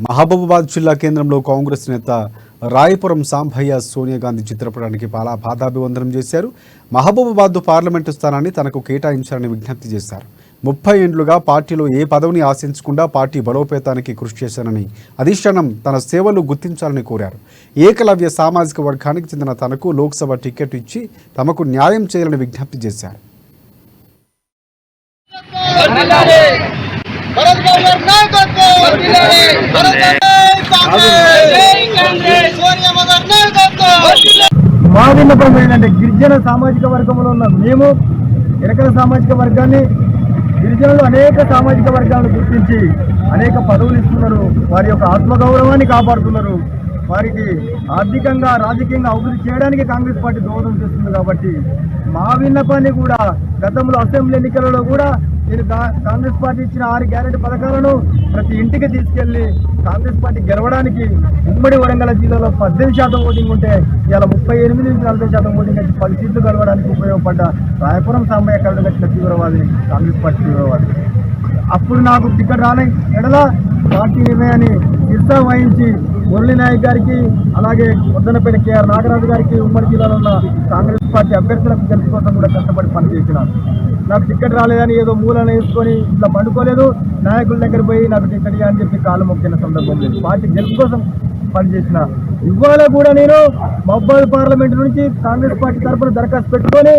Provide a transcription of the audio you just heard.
మహబూబాబాద్ జిల్లా కేంద్రంలో కాంగ్రెస్ నేత రాయపురం సాంభయ్య సోనియా గాంధీ చిత్రపటానికి పాదాభివందనం చేశారు. మహబూబాబాద్ పార్లమెంటు స్థానాన్ని తనకు కేటాయించాలని విజ్ఞప్తి చేశారు. 30 ఏళ్లుగా పార్టీలో ఏ పదవిని ఆశించకుండా పార్టీ బలోపేతానికి కృషి చేశానని, అధిష్టానం తన సేవలు గుర్తించాలని కోరారు. ఏకలవ్య సామాజిక వర్గానికి చెందిన తనకు లోక్సభ టికెట్ ఇచ్చి తమకు న్యాయం చేయాలని విజ్ఞప్తి చేశారు. మా విన్నపం ఏంటంటే గిరిజన సామాజిక వర్గంలో ఉన్న మేము ఎరకల సామాజిక వర్గాన్ని గిరిజనులు అనేక సామాజిక వర్గాలను గుర్తించి అనేక పదవులు ఇస్తున్నారు. వారి యొక్క ఆత్మగౌరవాన్ని కాపాడుతున్నారు. వారికి ఆర్థికంగా రాజకీయంగా అభివృద్ధి చేయడానికి కాంగ్రెస్ పార్టీ దోహదం చేస్తుంది. కాబట్టి మా విన్నపాన్ని కూడా గతంలో అసెంబ్లీ ఎన్నికలలో కూడా నేను కాంగ్రెస్ పార్టీ ఇచ్చిన 6 గ్యారెంటీ పథకాలను ప్రతి ఇంటికి తీసుకెళ్లి కాంగ్రెస్ పార్టీ గెలవడానికి ఉమ్మడి వరంగల్ జిల్లాలో 18% ఓటింగ్ ఉంటే ఇలా 38 నుంచి 40% ఓటింగ్ వచ్చి 10 సీట్లు గెలవడానికి ఉపయోగపడ్డ రాయపురం సాంబయ్య కరుడు కట్టిన తీవ్రవాది కాంగ్రెస్ పార్టీ తీవ్రవాది. అప్పుడు నాకు టికెట్ రాని ఎడల పార్టీ నిర్ణయాన్ని శిరసా వహించి మురళీ నాయక్ గారికి, అలాగే ముద్దనపేట కేఆర్ నాగరాజు గారికి, ఉమ్మడి జిల్లాలో ఉన్న కాంగ్రెస్ పార్టీ అభ్యర్థులకు గెలుపు కోసం కూడా కష్టపడి పనిచేసినాను. నాకు టికెట్ రాలేదని ఏదో మూలన వేసుకొని ఇట్లా పండుకోలేదు. నాయకుల దగ్గర పోయి నాకు టికెట్ అని చెప్పి కాలు మొక్కిన సందర్భం లేదు. పార్టీ గెలుపు కోసం పనిచేసిన. ఇవాళ కూడా నేను మహబూబాబాద్ పార్లమెంట్ నుంచి కాంగ్రెస్ పార్టీ తరఫున దరఖాస్తు పెట్టుకొని